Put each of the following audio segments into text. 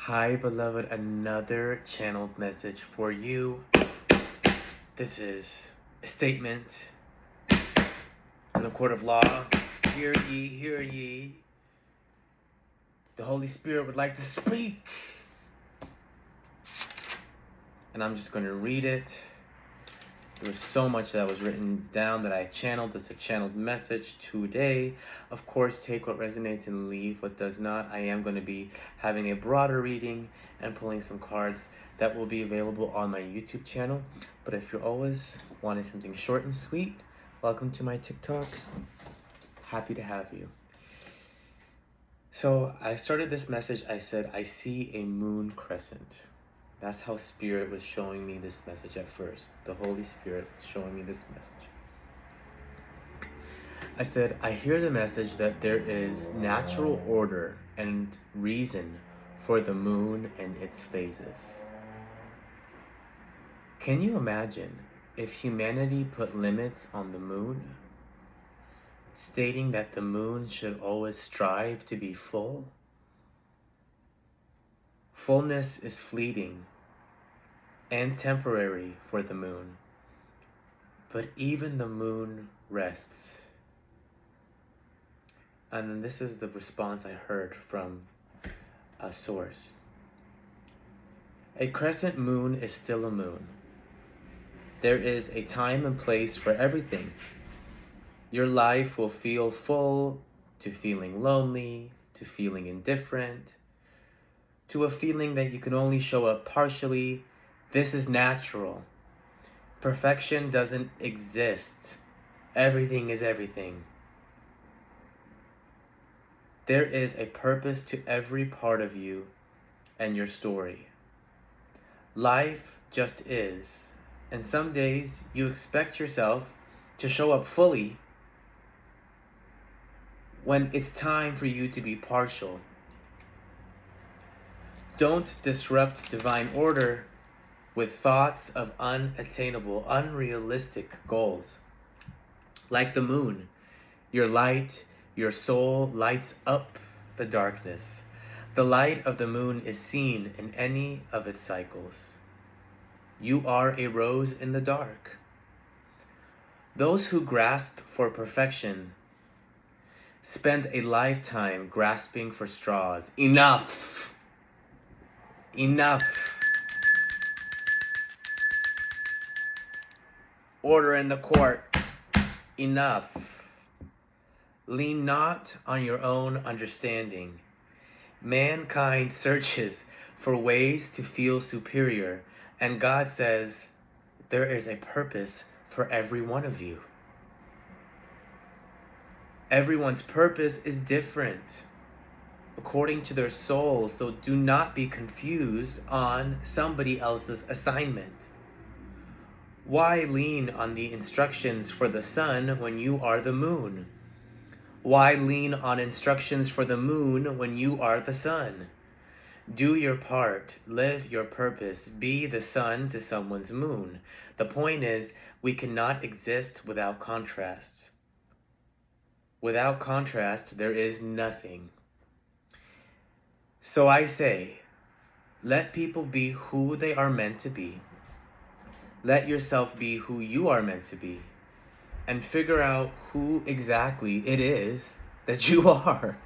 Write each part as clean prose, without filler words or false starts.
Hi, beloved, another channeled message for you. This is a statement in the court of law. Hear ye, hear ye. The Holy Spirit would like to speak. And I'm just going to read it. There was so much that was written down that I channeled. It's a channeled message today. Of course, take what resonates and leave what does not. I am going to be having a broader reading and pulling some cards that will be available on my YouTube channel. But if you're always wanting something short and sweet, welcome to my TikTok. Happy to have you. So I started this message. I said, I see a moon crescent. That's how Spirit was showing me this message at first. The Holy Spirit was showing me this message. I said, I hear the message that there is natural order and reason for the moon and its phases. Can you imagine if humanity put limits on the moon, stating that the moon should always strive to be full? Fullness is fleeting and temporary for the moon, but even the moon rests. And this is the response I heard from a source. A crescent moon is still a moon. There is a time and place for everything. Your life will feel full, to feeling lonely, to feeling indifferent, to a feeling that you can only show up partially. This is natural. Perfection doesn't exist. Everything is everything. There is a purpose to every part of you and your story. Life just is, and some days you expect yourself to show up fully when it's time for you to be partial. Don't disrupt divine order with thoughts of unattainable, unrealistic goals. Like the moon, your light, your soul lights up the darkness. The light of the moon is seen in any of its cycles. You are a rose in the dark. Those who grasp for perfection spend a lifetime grasping for straws. Enough! Enough! Order in the court. Enough. Lean not on your own understanding. Mankind searches for ways to feel superior, and God says there is a purpose for every one of you. Everyone's purpose is different according to their soul, so do not be confused on somebody else's assignment. Why lean on the instructions for the sun when you are the moon? Why lean on instructions for the moon when you are the sun? Do your part, live your purpose, be the sun to someone's moon. The point is, we cannot exist without contrast. Without contrast, there is nothing. So I say, let people be who they are meant to be. Let yourself be who you are meant to be. And figure out who exactly it is that you are.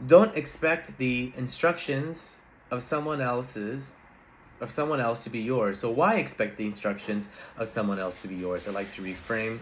Don't expect the instructions of someone else to be yours. So why expect the instructions of someone else to be yours? I like to reframe.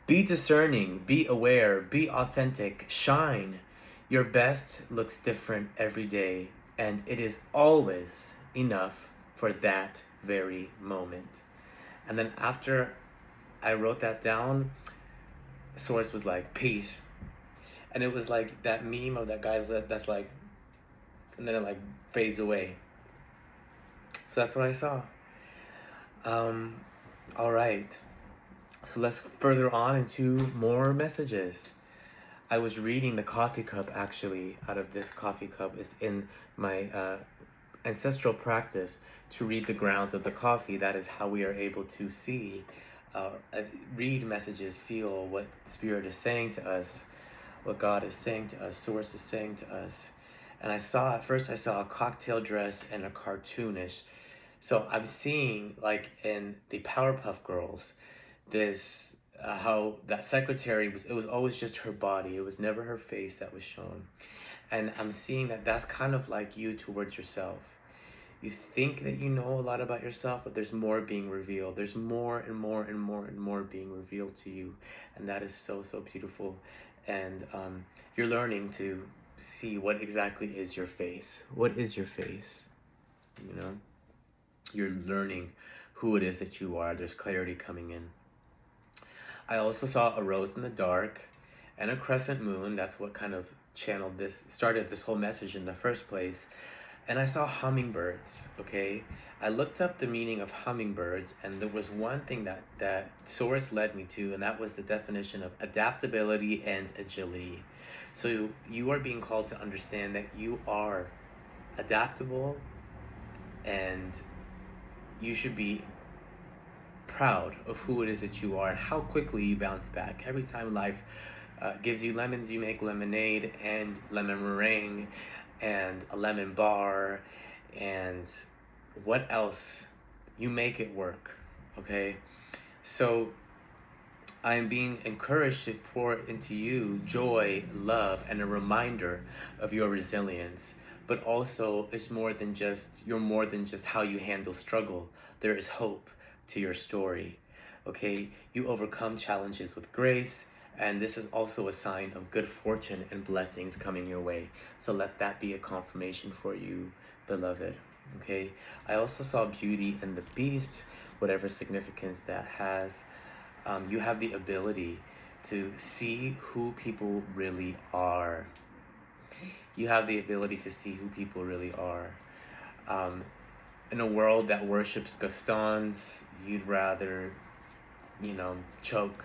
Be discerning, be aware, be authentic, shine. Your best looks different every day, and it is always enough for that very moment. And then after I wrote that down, Source was like, peace. And it was like that meme of that guy that's like, and then it like fades away. So that's what I saw. All right. So let's further on into more messages. I was reading the coffee cup, actually, out of this coffee cup. Is in my ancestral practice to read the grounds of the coffee. That is how we are able to see, read messages, feel what Spirit is saying to us. what God is saying to us, Source is saying to us. And at first I saw a cocktail dress and a cartoonish. So I'm seeing, like in the Powerpuff Girls, this how that secretary was, it was always just her body. It was never her face that was shown. And I'm seeing that that's kind of like you towards yourself. You think that you know a lot about yourself, but there's more being revealed. There's more and more and more and more being revealed to you. And that is so, so beautiful. And you're learning to see what exactly is your face. What is your face? You know, you're learning who it is that you are. There's clarity coming in. I also saw a rose in the dark and a crescent moon. That's what kind of started this whole message in the first place. And I saw hummingbirds, okay? I looked up the meaning of hummingbirds, and there was one thing that Source led me to, and that was the definition of adaptability and agility. So you are being called to understand that you are adaptable, and you should be proud of who it is that you are and how quickly you bounce back. Every time life gives you lemons, you make lemonade and lemon meringue and a lemon bar and what else? You make it work, okay? So I'm being encouraged to pour into you joy, love, and a reminder of your resilience. But also, you're more than just how you handle struggle. There is hope to your story, okay? You overcome challenges with grace, and this is also a sign of good fortune and blessings coming your way. So let that be a confirmation for you, beloved, okay? I also saw beauty in the beast, whatever significance that has. You have the ability to see who people really are. You have the ability to see who people really are. In a world that worships Gastons, you'd rather, choke.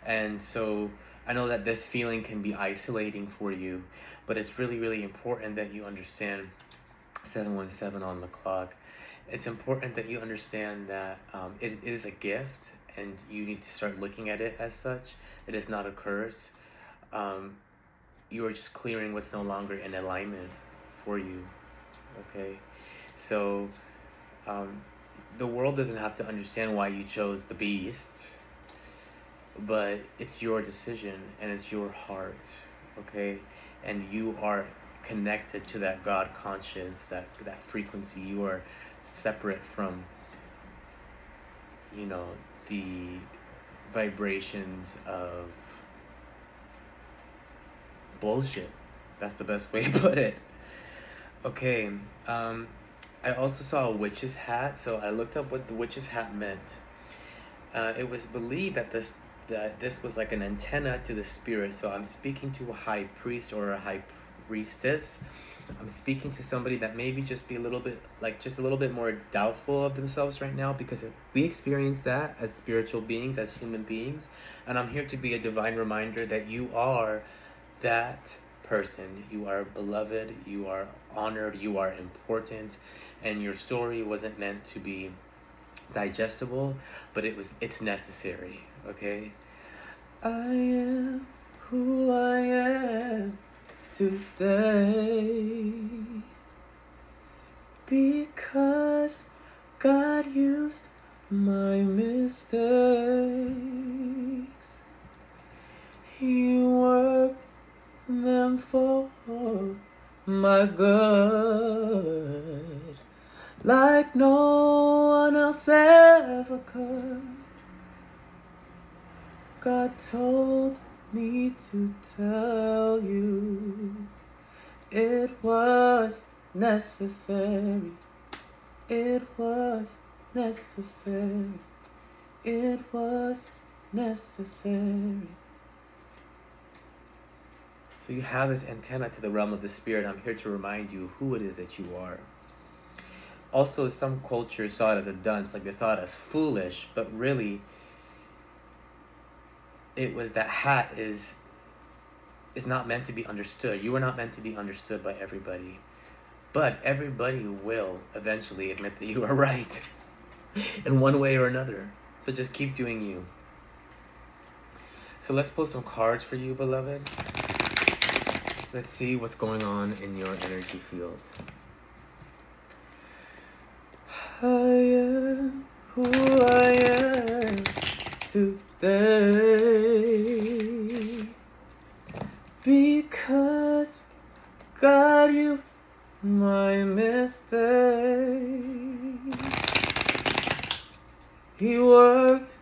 And so I know that this feeling can be isolating for you, but it's really, really important that you understand 717 on the clock. It's important that you understand that it is a gift, and you need to start looking at it as such. It is not a curse. You are just clearing what's no longer in alignment for you, okay? So the world doesn't have to understand why you chose the beast, but it's your decision and it's your heart, okay? And you are connected to that God conscience, that frequency. You are separate from, the vibrations of bullshit. That's the best way to put it. Okay, I also saw a witch's hat, so I looked up what the witch's hat meant. It was believed that this was like an antenna to the spirit. So I'm speaking to a high priest or a high priestess. I'm speaking to somebody that maybe just a little bit more doubtful of themselves right now, because we experience that as spiritual beings, as human beings. And I'm here to be a divine reminder that you are that person. You are beloved, you are honored, you are important, and your story wasn't meant to be digestible, but it's necessary, okay? I am who I am today because God used my mistakes. He worked them for my good, like no one else ever could. God told me to tell you it was necessary. It was necessary. It was necessary. So you have this antenna to the realm of the spirit. I'm here to remind you who it is that you are. Also, some cultures saw it as a dunce, like they saw it as foolish, but really, it was that hat is not meant to be understood. You are not meant to be understood by everybody. But everybody will eventually admit that you are right in one way or another. So just keep doing you. So let's pull some cards for you, beloved. Let's see what's going on in your energy field. I am who I am today because God used my mistake. He worked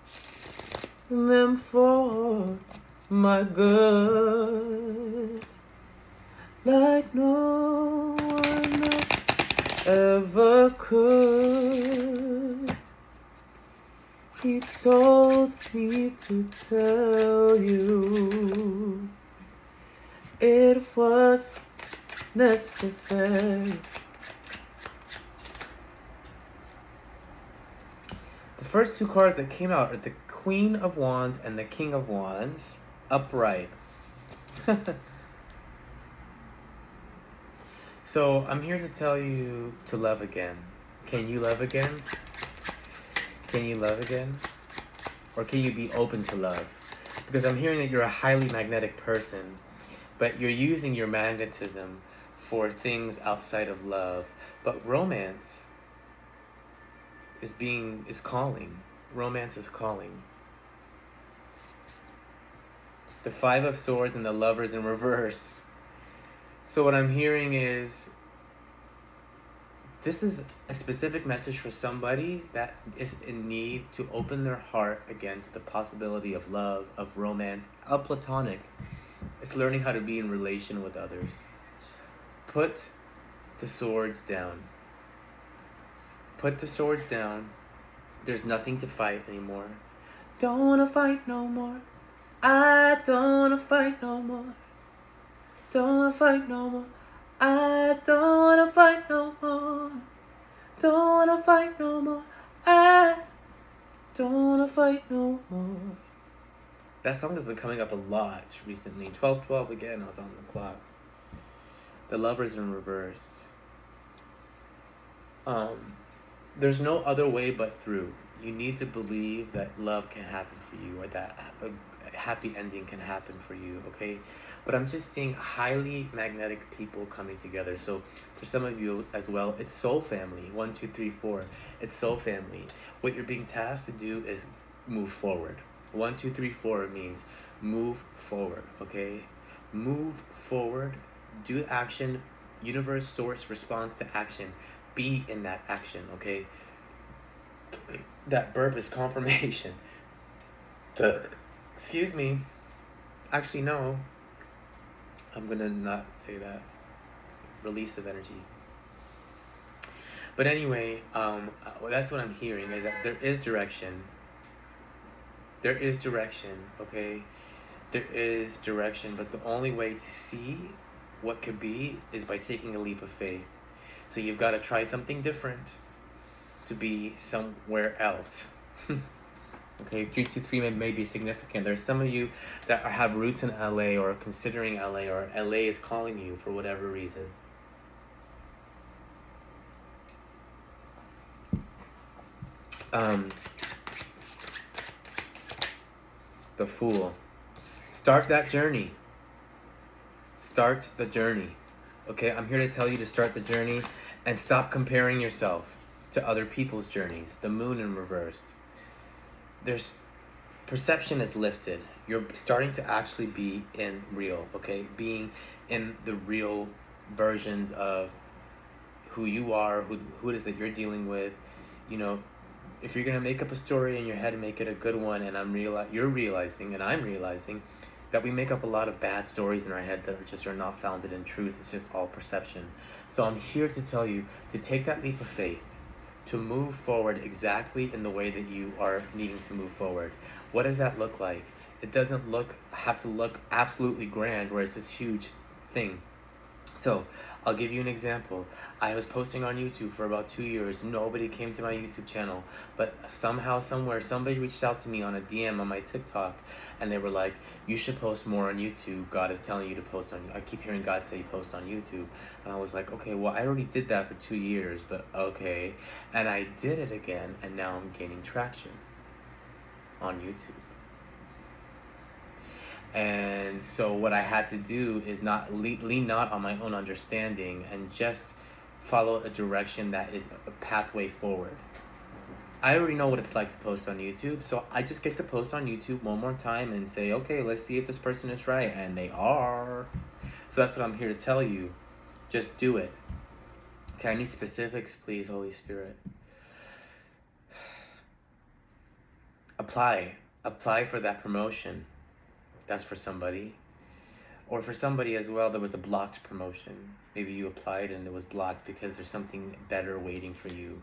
them for my good, like no one else ever could. He told me to tell you it was necessary. The first two cards that came out are the Queen of Wands and the King of Wands, upright. So I'm here to tell you to love again. Can you love again? Can you love again? Or can you be open to love? Because I'm hearing that you're a highly magnetic person, but you're using your magnetism for things outside of love. But romance is calling. Romance is calling. The Five of Swords and the Lovers in reverse. So what I'm hearing is, this is a specific message for somebody that is in need to open their heart again to the possibility of love, of romance, of platonic. It's learning how to be in relation with others. Put the swords down. Put the swords down. There's nothing to fight anymore. Don't wanna fight no more. I don't wanna fight no more. Don't wanna fight no more. I don't wanna fight no more. Don't wanna fight no more. I don't wanna fight no more. That song has been coming up a lot recently. 12-12 again, I was on the clock. The Lovers in reverse. There's no other way but through. You need to believe that love can happen for you, or that a happy ending can happen for you, okay? But I'm just seeing highly magnetic people coming together. So for some of you as well, it's soul family. 1, 2, 3, 4. It's soul family. What you're being tasked to do is move forward. 1, 2, 3, 4 means move forward, okay? Move forward. Do action. Universe, source, response to action. Be in that action, okay? That burp is confirmation. Excuse me. Actually, no. I'm gonna not say that. Release of energy. But anyway, that's what I'm hearing, is that there is direction. There is direction, okay? There is direction, but the only way to see what could be is by taking a leap of faith. So you've got to try something different to be somewhere else. Okay, 323 may be significant. There's some of you that have roots in LA or are considering LA, or LA is calling you for whatever reason. The Fool. Start that journey. Start the journey. Okay, I'm here to tell you to start the journey and stop comparing yourself to other people's journeys. The Moon in reversed. There's perception is lifted. You're starting to actually be in real, okay? Being in the real versions of who you are, who it is that you're dealing with. You know, if you're gonna make up a story in your head and make it a good one, and you're realizing, and I'm realizing, that we make up a lot of bad stories in our head that are not founded in truth. It's just all perception. So I'm here to tell you to take that leap of faith, to move forward exactly in the way that you are needing to move forward. What does that look like? It doesn't have to look absolutely grand where it's this huge thing. So I'll give you an example. I was posting on YouTube for about 2 years. Nobody came to my YouTube channel, but somehow, somewhere, somebody reached out to me on a DM on my TikTok, and they were like, you should post more on YouTube. God is telling you to post on YouTube. I keep hearing God say post on YouTube. And I was like, okay, well, I already did that for 2 years, but okay. And I did it again, and now I'm gaining traction on YouTube. And so what I had to do is not lean not on my own understanding and just follow a direction that is a pathway forward. I already know what it's like to post on YouTube, so I just get to post on YouTube one more time and say, okay, let's see if this person is right, and they are. So that's what I'm here to tell you. Just do it. Okay, I need specifics, please, Holy Spirit. Apply for that promotion. That's for somebody. Or for somebody as well, there was a blocked promotion. Maybe you applied and it was blocked because there's something better waiting for you.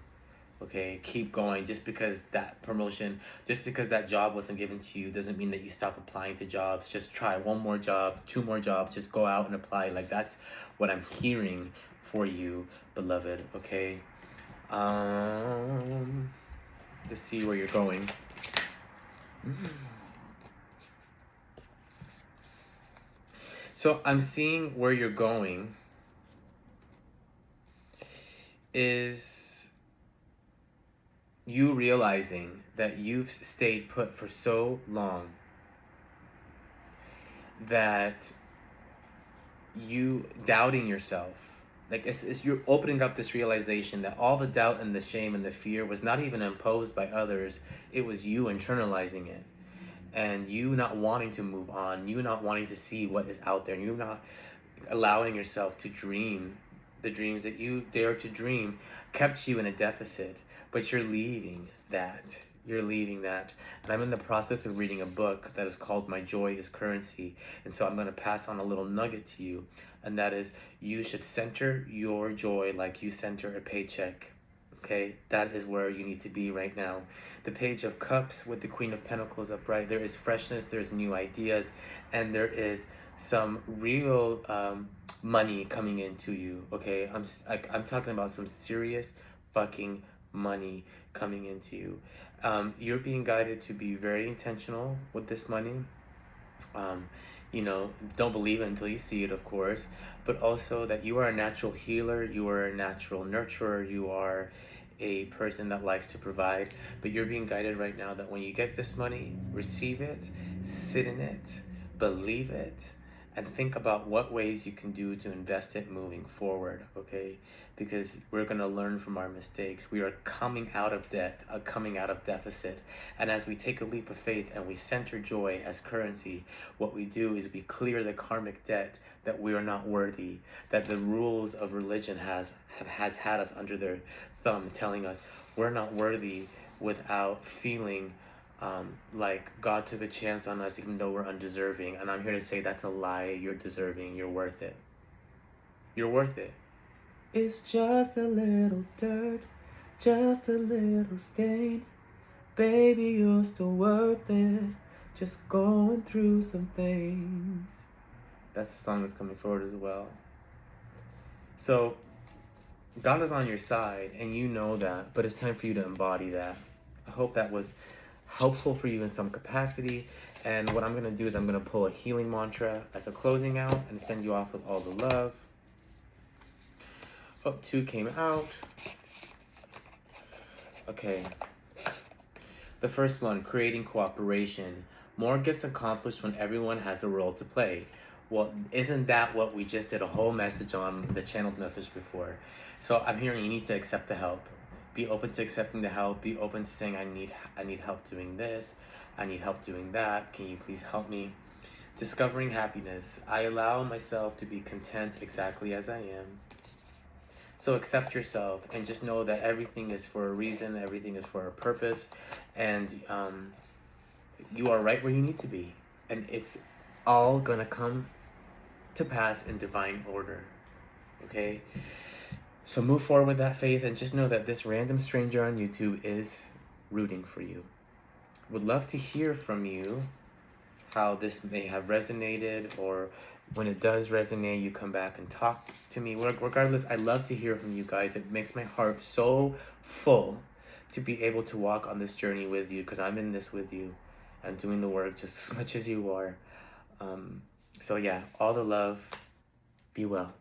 Okay, keep going. Just because that promotion, just because that job wasn't given to you doesn't mean that you stop applying to jobs. Just try one more job, two more jobs, just go out and apply. Like, that's what I'm hearing for you, beloved. Okay, let's see where you're going. So I'm seeing where you're going is you realizing that you've stayed put for so long that you doubting yourself. Like, it's you're opening up this realization that all the doubt and the shame and the fear was not even imposed by others. It was you internalizing it. And you not wanting to move on, you not wanting to see what is out there, and you not allowing yourself to dream the dreams that you dare to dream kept you in a deficit. But you're leaving that. You're leaving that. And I'm in the process of reading a book that is called My Joy is Currency. And so I'm going to pass on a little nugget to you. And that is, you should center your joy like you center a paycheck. Okay, that is where you need to be right now. The Page of Cups with the Queen of Pentacles upright. There is freshness, there's new ideas, and there is some real money coming into you. Okay, I'm talking about some serious fucking money coming into you. You're being guided to be very intentional with this money. Don't believe it until you see it, of course, but also that you are a natural healer, you are a natural nurturer, you are a person that likes to provide. But you're being guided right now that when you get this money, receive it, sit in it, believe it, and think about what ways you can do to invest it moving forward. Okay, because we're going to learn from our mistakes. We are coming out of debt, coming out of deficit. And as we take a leap of faith and we center joy as currency, what we do is we clear the karmic debt that we are not worthy, that the rules of religion has had us under their thumb, telling us we're not worthy, without feeling like God took a chance on us even though we're undeserving. And I'm here to say that's a lie. You're deserving. You're worth it. You're worth it. It's just a little dirt, just a little stain. Baby, you're still worth it. Just going through some things. That's the song that's coming forward as well. So God is on your side, and you know that, but it's time for you to embody that. I hope that was helpful for you in some capacity. And what I'm going to do is I'm going to pull a healing mantra as a closing out and send you off with all the love. Oh, 2 came out. Okay. The first one, creating cooperation. More gets accomplished when everyone has a role to play. Well, isn't that what we just did a whole message on the channeled message before? So I'm hearing you need to accept the help. Be open to accepting the help. Be open to saying, I need help doing this. I need help doing that. Can you please help me? Discovering happiness. I allow myself to be content exactly as I am. So accept yourself and just know that everything is for a reason. Everything is for a purpose. And you are right where you need to be. And it's all going to come to pass in divine order. Okay? So move forward with that faith and just know that this random stranger on YouTube is rooting for you. Would love to hear from you how this may have resonated, or when it does resonate, you come back and talk to me. Regardless, I love to hear from you guys. It makes my heart so full to be able to walk on this journey with you, because I'm in this with you and doing the work just as much as you are. So yeah, all the love. Be well.